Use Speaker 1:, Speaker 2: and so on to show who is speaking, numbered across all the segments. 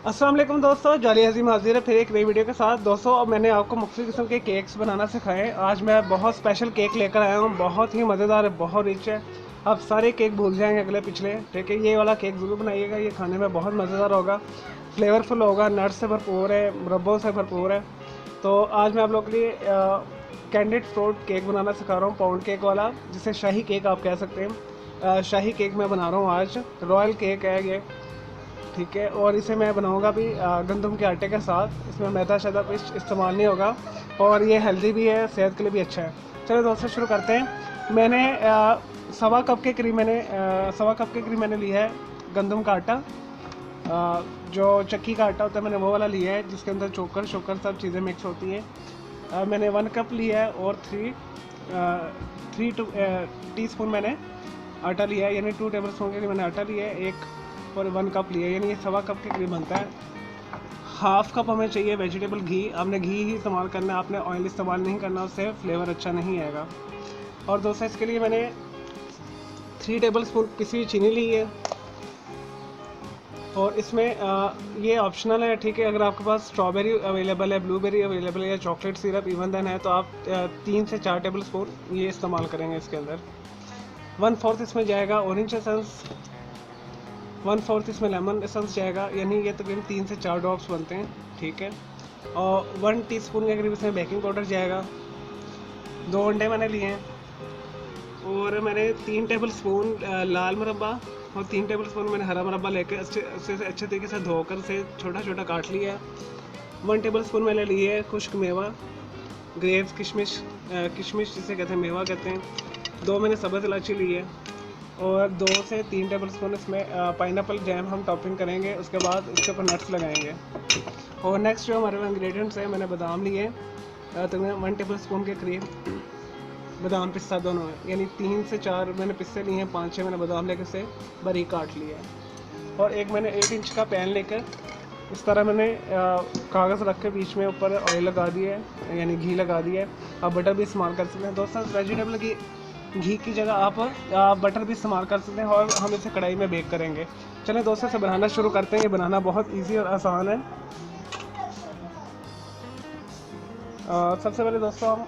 Speaker 1: अस्सलाम वालेकुम दोस्तों, जाली हज़ीम हाजिर है फिर एक नई वीडियो के साथ। दोस्तों अब मैंने आपको मुख्तलिफ़ किस्म के केक्स बनाना सिखाए। आज मैं बहुत स्पेशल केक लेकर आया हूँ, बहुत ही मज़ेदार है, बहुत रिच है। आप सारे केक भूल जाएंगे अगले पिछले, ठीक है। ये वाला केक ज़रूर बनाइएगा, ये खाने में बहुत मज़ेदार होगा, फ्लेवरफुल होगा, नट्स से भरपूर है, मुरब्बों से भरपूर है। तो आज मैं आप लोगों के लिए कैंडिड फ्रूट केक बनाना सिखा रहा हूँ, पाउंड केक वाला, जिसे शाही केक आप कह सकते हैं। शाही केक मैं बना रहा हूँ आज, रॉयल केक है ये, ठीक है। और इसे मैं बनाऊंगा भी गंदम के आटे के साथ। इसमें मैदा शैदा कुछ इस्तेमाल नहीं होगा और ये हेल्दी भी है, सेहत के लिए भी अच्छा है। चलो दोस्तों शुरू करते हैं। मैंने सवा कप के करीब मैंने लिया है गंदम का आटा। जो चक्की का आटा होता है मैंने वो वाला लिया है, जिसके अंदर चोकर शोकर सब चीज़ें मिक्स होती हैं। मैंने 1 कप लिया है और थ्री टी स्पून मैंने आटा लिया है, यानी 2 टेबल स्पून के लिए मैंने आटा लिया है। और 1 कप लिया, यानी ये सवा कप के करीब बनता है। हाफ़ कप हमें चाहिए वेजिटेबल घी। आपने घी ही इस्तेमाल करना है, आपने ऑयल इस्तेमाल नहीं करना, उससे फ्लेवर अच्छा नहीं आएगा। और दोस्तों इसके लिए मैंने 3 टेबल स्पून पिसी हुई चीनी ली है। और इसमें ये ऑप्शनल है, ठीक है। अगर आपके पास स्ट्रॉबेरी अवेलेबल है, ब्लूबेरी अवेलेबल है या चॉकलेट सिरप इवन देन है, तो आप 3 से 4 टेबल स्पून ये इस्तेमाल करेंगे इसके अंदर। 1/4 इसमें जाएगा ऑरेंज एसेंस, 1/4 इसमें लेमन एसेंस जाएगा, यानी ये तकरीबन 3 से 4 ड्रॉप्स बनते हैं, ठीक है। और 1 टीस्पून के करीब इसमें बेकिंग पाउडर जाएगा। 2 अंडे मैंने लिए हैं। और मैंने 3 टेबल स्पून लाल मुरब्बा और 3 टेबल स्पून मैंने हरा मुरब्बा लेकर अच्छे तरीके से धोकर से छोटा छोटा काट लिया है। 1 टेबल स्पून मैंने लिए है खुश्क मेवा, ग्रेप्स, किशमिश जिसे कहते हैं, मेवा कहते हैं। 2 मैंने सब्ज़ इलायची ली है। और 2 से 3 टेबल स्पून इसमें पाइनएप्पल जैम हम टॉपिंग करेंगे, उसके बाद इसके ऊपर नट्स लगाएंगे। और नेक्स्ट जो हमारे इंग्रेडिएंट्स हैं, मैंने बादाम लिए तकरीबन 1 टेबल स्पून के करीब, बादाम पिस्ता दोनों हैं, यानी 3 से 4 मैंने पिस्ते लिए हैं, 5-6 मैंने बादाम लेकर से बारीक काट लिया है। और एक मैंने 8 इंच का पैन लेकर इस तरह मैंने कागज़ रख के बीच में ऊपर ऑयल लगा दिया है, यानी घी लगा दिया है। आप बटर भी इस्तेमाल कर सकते हैं दोस्तों, वेजिटेबल की घी की जगह आप बटर भी इस्तेमाल कर सकते हैं। और हम इसे कढ़ाई में बेक करेंगे। चलें दोस्तों से बनाना शुरू करते हैं। ये बनाना बहुत इजी और आसान है। सबसे पहले दोस्तों हम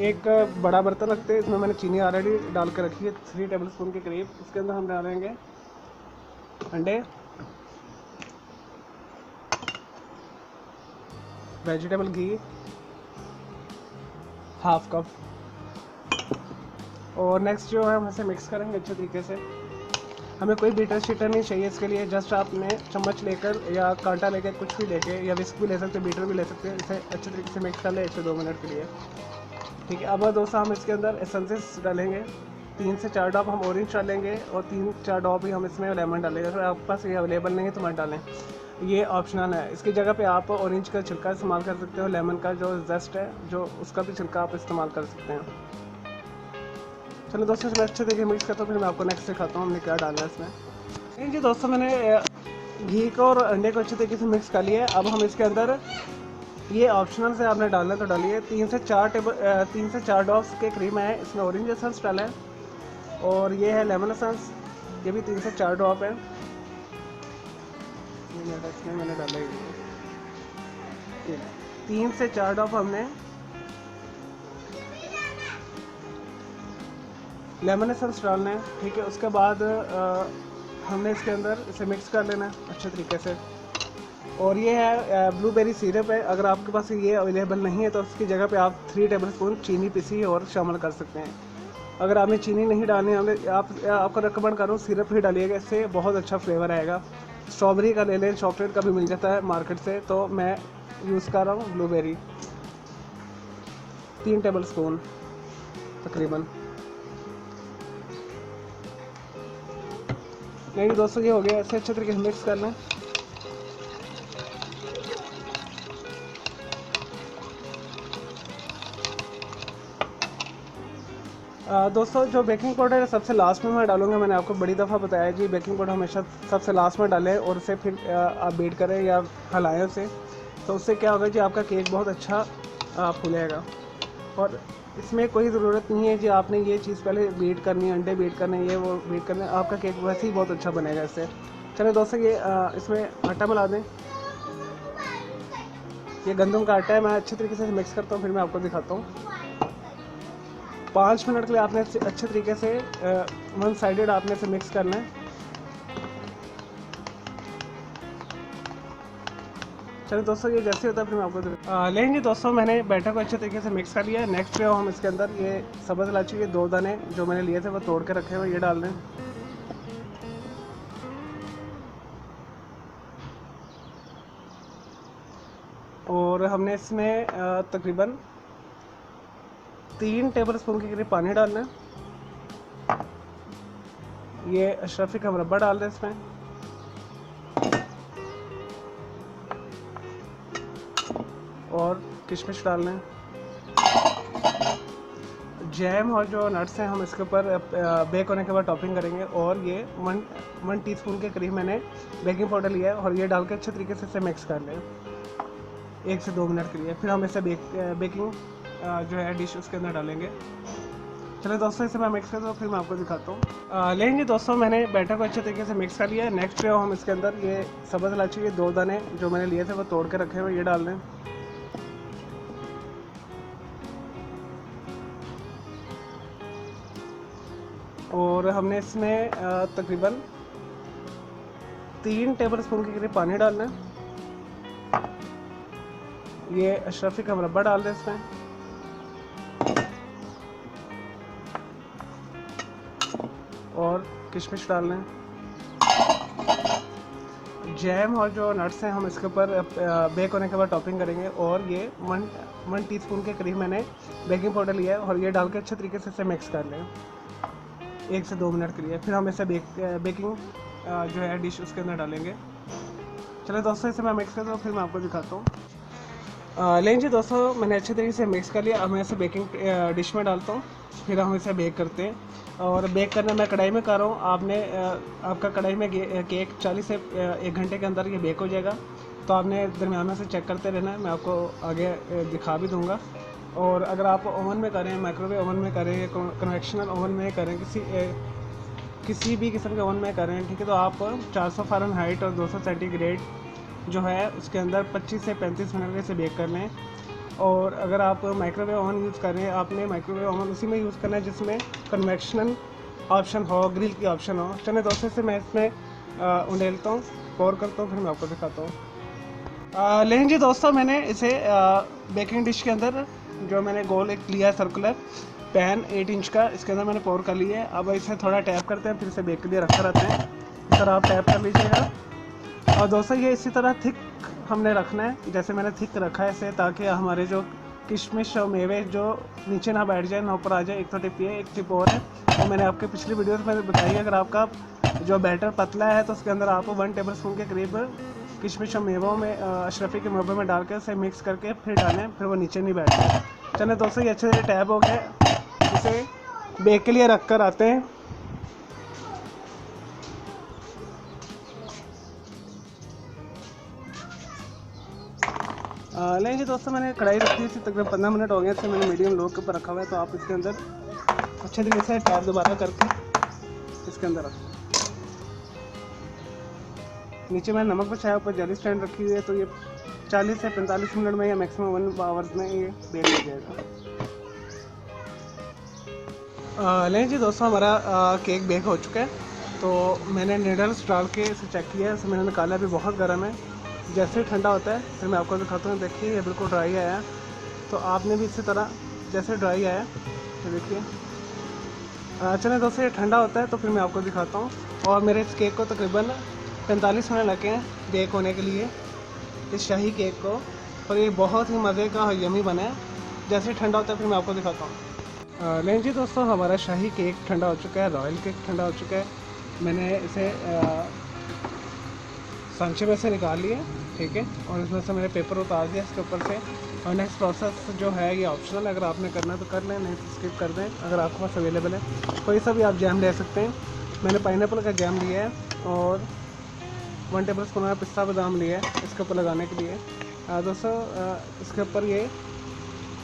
Speaker 1: एक बड़ा बर्तन रखते हैं, इसमें मैंने चीनी ऑलरेडी डाल के रखी है 3 टेबल स्पून के करीब। इसके अंदर हम डालेंगे अंडे, वेजिटेबल घी हाफ कप, और नेक्स्ट जो है हम इसे मिक्स करेंगे अच्छे तरीके से। हमें कोई बीटर शीटर नहीं चाहिए इसके लिए, जस्ट आपने चम्मच लेकर या कांटा लेकर कुछ भी लेके, या विस्क भी ले सकते हैं, बीटर भी ले सकते हैं। इसे अच्छे तरीके से मिक्स कर ले 1 से 2 मिनट के लिए, ठीक है। अब दोस्तों हम इसके अंदर एसेंसेस डालेंगे। 3 से 4 ड्रॉप हम ऑरेंज डालेंगे और 3-4 ड्रॉप ही हम इसमें लेमन डालेंगे। अगर आपके पास ये अवेलेबल नहीं है तो मत डालें, ये ऑप्शनल है। इसकी जगह पे आप ऑरेंज का छिलका इस्तेमाल कर सकते हो, लेमन का जो जेस्ट है जो उसका भी छिलका आप इस्तेमाल कर सकते हैं। चलो दोस्तों मैं अच्छे तरीके मिक्स करता हूँ, फिर मैं आपको नेक्स्ट सिखाता हूँ हमने क्या डालना है इसमें। जी दोस्तों मैंने घी को और अंडे को अच्छे तरीके से मिक्स कर लिया है। अब हम इसके अंदर, ये ऑप्शनल से आपने डालना है तो डालिए, 3 से 4 ड्रॉप्स के करीब है इसमें ऑरेंज एसेंस डाला है। और ये है लेमन एसेंस, ये भी 3 से 4 ड्रॉप है, इसमें मैंने डाला है 3 से 4 ड्रॉप हमने लेमन एसेंस डालना है, ठीक है। उसके बाद हमने इसके अंदर इसे मिक्स कर लेना है अच्छे तरीके से। और ये है ब्लूबेरी सिरप है। अगर आपके पास ये अवेलेबल नहीं है तो उसकी जगह पे आप 3 टेबल स्पून चीनी पिसी और शामिल कर सकते हैं। अगर आपने चीनी नहीं डालनी है, आपको रिकमेंड करूँ सिरप ही डालिएगा, इससे बहुत अच्छा फ्लेवर आएगा। स्ट्रॉबेरी का ले लें, चॉकलेट का भी मिल जाता है मार्केट से, तो मैं यूज़ कर रहा हूँ ब्लूबेरी। 3 टेबल स्पून तकरीबन। नहीं दोस्तों ये हो गया, ऐसे अच्छे तरीके से मिक्स कर लें। दोस्तों जो बेकिंग पाउडर है सबसे लास्ट में मैं डालूंगा। मैंने आपको बड़ी दफ़ा बताया जी, बेकिंग पाउडर हमेशा सबसे लास्ट में डालें और उसे फिर आप बीट करें या हिलाएं उसे, तो उससे क्या होगा जी, आपका केक बहुत अच्छा फूलेगा। और इसमें कोई ज़रूरत नहीं है जी आपने ये चीज़ पहले बीट करनी है, अंडे बीट करने, ये वो बीट करने, आपका केक वैसे ही बहुत अच्छा बनेगा इससे। चलिए दोस्तों ये इसमें आटा मिला दें। ये गंदम का आटा है, मैं अच्छे तरीके से मिक्स करता हूँ, फिर मैं आपको दिखाता हूँ। 5 मिनट के लिए आपने अच्छे तरीके से वन साइडेड आपने इसे मिक्स करना है। चलिए दोस्तों ये जैसे होता है फिर मैं आपको लेंगे। दोस्तों मैंने बैटर को अच्छे तरीके से मिक्स कर लिया है। नेक्स्ट जो हम इसके अंदर ये सब्ज़ इलायची के 2 दाने जो मैंने लिए थे वो तोड़ के रखे हुए ये डाल दें। और हमने इसमें तकरीबन 3 टेबलस्पून के करीब पानी डालना है। ये अशरफी का मुरब्बा डाल दें इसमें, और किशमिश डालना है। जैम और जो नट्स हैं हम इसके ऊपर बेक होने के बाद टॉपिंग करेंगे। और ये 1 टीस्पून के करीब मैंने बेकिंग पाउडर लिया है और ये डाल के अच्छे तरीके से इसे मिक्स कर लें 1 से 2 मिनट के लिए। फिर हम इसे बेकिंग जो है डिश उसके अंदर डालेंगे। चलिए दोस्तों इसे मैं मिक्स कर दूँ, फिर मैं आपको दिखाता हूँ। लेंगे दोस्तों मैंने बैटर को अच्छे तरीके से मिक्स कर लिया है। नेक्स्ट जो हम इसके अंदर ये सब्ज़ इलायची के 2 दाने जो मैंने लिए थे वो तोड़ के रखे हुए ये डाल दें। और हमने इसमें तकरीबन 3 टेबलस्पून के करीब पानी डालना है। ये अशरफी का मुरब्बा डाल दें इसमें, और किशमिश डाल लें। जैम और जो नट्स हैं हम इसके ऊपर बेक होने के बाद टॉपिंग करेंगे। और ये 1 टीस्पून के करीब मैंने बेकिंग पाउडर लिया है और ये डाल के अच्छे तरीके से इसे मिक्स कर लें 1 से 2 मिनट के लिए। फिर हम इसे बेकिंग जो है डिश उसके अंदर डालेंगे। चलिए दोस्तों इसे मैं मिक्स करता हूँ, फिर मैं आपको दिखाता हूँ। लेंगे दोस्तों मैंने अच्छे तरीके से मिक्स कर लिया। अब मैं इसे बेकिंग डिश में डालता हूँ, फिर हम इसे बेक करते हैं। और बेक करना मैं कढ़ाई में कर रहा हूँ। आपका कढ़ाई में केक 40 से 1 घंटे के अंदर ये बेक हो जाएगा। तो आपने दरमियान में से चेक करते रहना है, मैं आपको आगे दिखा भी दूँगा। और अगर आप ओवन में करें, माइक्रोवेव ओवन में करें, कन्वेक्शनल ओवन में करें, किसी भी किस्म के ओवन में करें, ठीक है, तो आप 400 फ़ारेनहाइट और 200 सेंटीग्रेड जो है उसके अंदर 25 से 35 मिनट में से बेक कर लें। और अगर आप माइक्रोवेव ओवन यूज़ कर रहे हैं, आपने माइक्रोवेव ओवन उसी में यूज़ करना है जिसमें कन्वेक्शनल ऑप्शन हो, ग्रिल की ऑप्शन हो। चलिए दोस्तों से मैं इसमें उंडेलता हूँ, पोर करता हूँ, फिर मैं आपको दिखाता हूँ। लेकिन जी दोस्तों मैंने इसे बेकिंग डिश के अंदर जो मैंने गोल एक लिया सर्कुलर पैन 8 इंच का, इसके अंदर मैंने पोर कर लिया है। अब इसे थोड़ा टैप करते हैं, फिर इसे बेक के लिए रखते रहते हैं। इस तरह आप टैप कर लीजिएगा। और दोस्तों ये इसी तरह थिक हमने रखना है, जैसे मैंने थिक रखा है इसे, ताकि हमारे जो किशमिश और मेवे जो नीचे ना बैठ जाए, ना ऊपर आ जाए। एक तो टिप ये, एक टिप और है तो मैंने आपके पिछली वीडियो में बताई। अगर आपका जो बैटर पतला है तो उसके अंदर आप 1 टेबलस्पून के करीब किशमिश और मेवों में अशरफी के मुरब्बे में डाल के उसे मिक्स करके फिर डालें, फिर वो नीचे नहीं बैठता। चलिए दोस्तों ये अच्छे से टैप हो गया, इसे बेक के लिए रख कर आते हैं। लेंगे दोस्तों मैंने कढ़ाई रखी थी, तकरीबन 15 मिनट हो गए थे, मैंने मीडियम लो के ऊपर रखा हुआ है। तो आप इसके अंदर अच्छे तरीके से टैप दोबारा करके इसके अंदर रखें। नीचे मैंने नमक बिछाया, ऊपर जेली स्टैंड रखी हुई है। तो ये 40 से 45 मिनट में या मैक्सिमम 1 आवर्स में ये बेक हो जाएगा। लें जी दोस्तों हमारा केक बेक हो चुका है। तो मैंने नीडल्स डाल के इसे चेक किया है, इसे मैंने निकाला, अभी बहुत गर्म है। जैसे ही ठंडा होता है फिर मैं आपको दिखाता हूँ। देखिए ये बिल्कुल ड्राई आया है। तो आपने भी इसी तरह जैसे ड्राई आया तो देखिए। चलिए दोस्तों ये ठंडा होता है तो फिर मैं आपको दिखाता हूँ। और मेरे इस केक को तकरीबन 45 मिनट लगे हैं बेक होने के लिए, इस शाही केक को। और ये बहुत ही मज़े का और यमी बना है। जैसे ठंडा होता है फिर मैं आपको दिखाता हूँ। नहीं जी दोस्तों हमारा शाही केक ठंडा हो चुका है, रॉयल केक ठंडा हो चुका है। मैंने इसे सांचे में से निकाल लिया, ठीक है, और इसमें से मैंने पेपर उतार दिया इसके ऊपर से। और नेक्स्ट प्रोसेस जो है ये ऑप्शनल है, अगर आपने करना है तो कर लें, नहीं तो स्किप कर दें। अगर आपके पास अवेलेबल है कोई सा भी आप जैम ले सकते हैं। मैंने पाइनएप्पल का जैम लिया है और 1 टेबलस्पून में पिस्ता बादाम लिया है इसके ऊपर लगाने के लिए। दोस्तों इसके ऊपर ये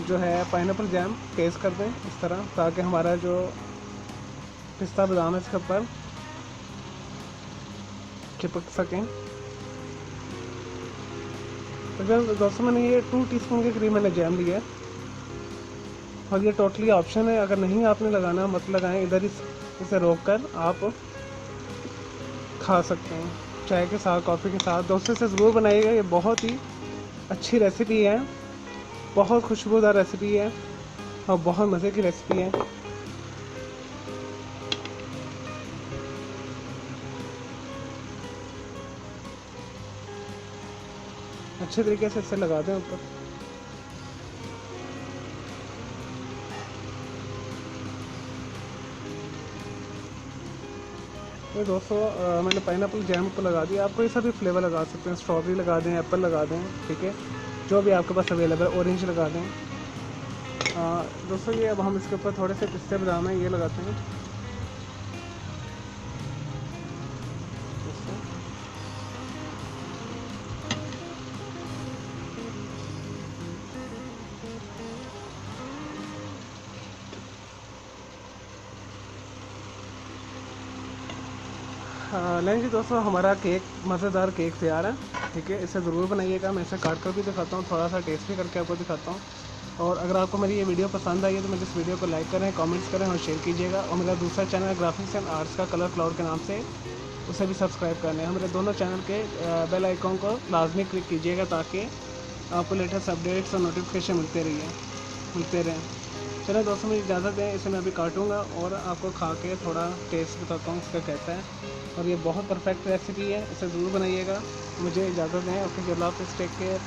Speaker 1: जो है पाइनएप्पल जैम पेस्ट कर दें इस तरह, ताकि हमारा जो पिस्ता बादाम है इसके ऊपर चिपक सकें। तो दोस्तों मैंने ये 2 टीस्पून के करीब मैंने जैम लिया है, और ये टोटली ऑप्शन है, अगर नहीं आपने लगाना मत लगाएं। इधर इसे रोक कर आप खा सकते हैं चाय के साथ, कॉफ़ी के साथ। दोस्तों से ज़रूर बनाइएगा, ये बहुत ही अच्छी रेसिपी है, बहुत खुशबूदार रेसिपी है और बहुत मज़े की रेसिपी है। अच्छे तरीके से इसे लगा दें ऊपर। ये दोस्तों मैंने पाइनएप्पल जैम को लगा दिया। आप कोई सा भी फ्लेवर लगा सकते हैं, स्ट्रॉबेरी लगा दें, एप्पल लगा दें, ठीक है, जो भी आपके पास अवेलेबल है, ऑरेंज लगा दें। दोस्तों ये अब हम इसके ऊपर थोड़े से पिस्ते बादाम हैं, ये लगाते हैं। लें जी दोस्तों, हमारा केक, मज़ेदार केक तैयार है, ठीक है। इसे ज़रूर बनाइएगा। मैं इसे काट कर भी दिखाता हूँ, थोड़ा सा टेस्ट भी करके आपको दिखाता हूँ। और अगर आपको मेरी ये वीडियो पसंद आई है तो मेरे इस वीडियो को लाइक करें, कमेंट्स करें और शेयर कीजिएगा। और मेरा दूसरा चैनल ग्राफिक्स एंड आर्ट्स का कलर क्लाउड के नाम से, उसे भी सब्सक्राइब करना है। मेरे दोनों चैनल के बेल आइकॉन को लाजमी क्लिक कीजिएगा ताकि आपको लेटेस्ट अपडेट्स और नोटिफिकेशन मिलते रहें। चलो दोस्तों, मुझे इजाज़त दें, इसे मैं अभी काटूंगा और आपको खा के थोड़ा टेस्ट बताता हूँ इसका कैसा है। और ये बहुत परफेक्ट रेसिपी है, इसे ज़रूर बनाइएगा। मुझे इजाज़त दें। ओके, अल्लाह हाफ़िज़, टेक केयर।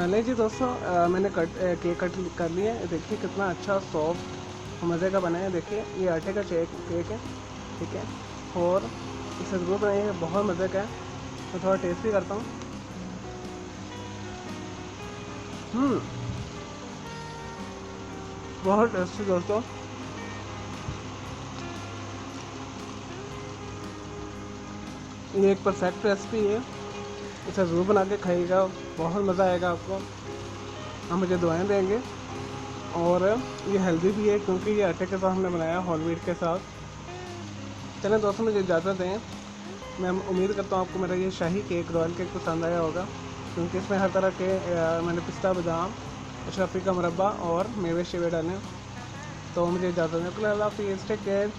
Speaker 1: नहीं जी दोस्तों, मैंने केक कट कर लिया है। देखिए कितना अच्छा सॉफ्ट मज़े का बना है। देखिए ये आटे का केक है, ठीक है, और इसे ज़रूर बनाइएगा, बहुत मज़े का है। मैं थोड़ा टेस्ट भी करता हूँ। बहुत टेस्टी दोस्तों। ये एक परफेक्ट रेसिपी है, इसे ज़रूर बना के खाइएगा, बहुत मज़ा आएगा आपको। आप मुझे दुआएं देंगे। और ये हेल्दी भी है क्योंकि ये आटे के साथ हमने बनाया, होल व्हीट के साथ। चलें दोस्तों, मुझे इजाज़त दें। मैं उम्मीद करता हूँ आपको मेरा ये शाही केक, रॉयल केक पसंद आया होगा, क्योंकि इसमें हर तरह के मैंने पिस्ता, बादाम, अशरफी का मुरब्बा और मेवे शेवे डाले। तो मुझे इजाज़त दें। अल्लाह हाफ़िज़, टेक केयर।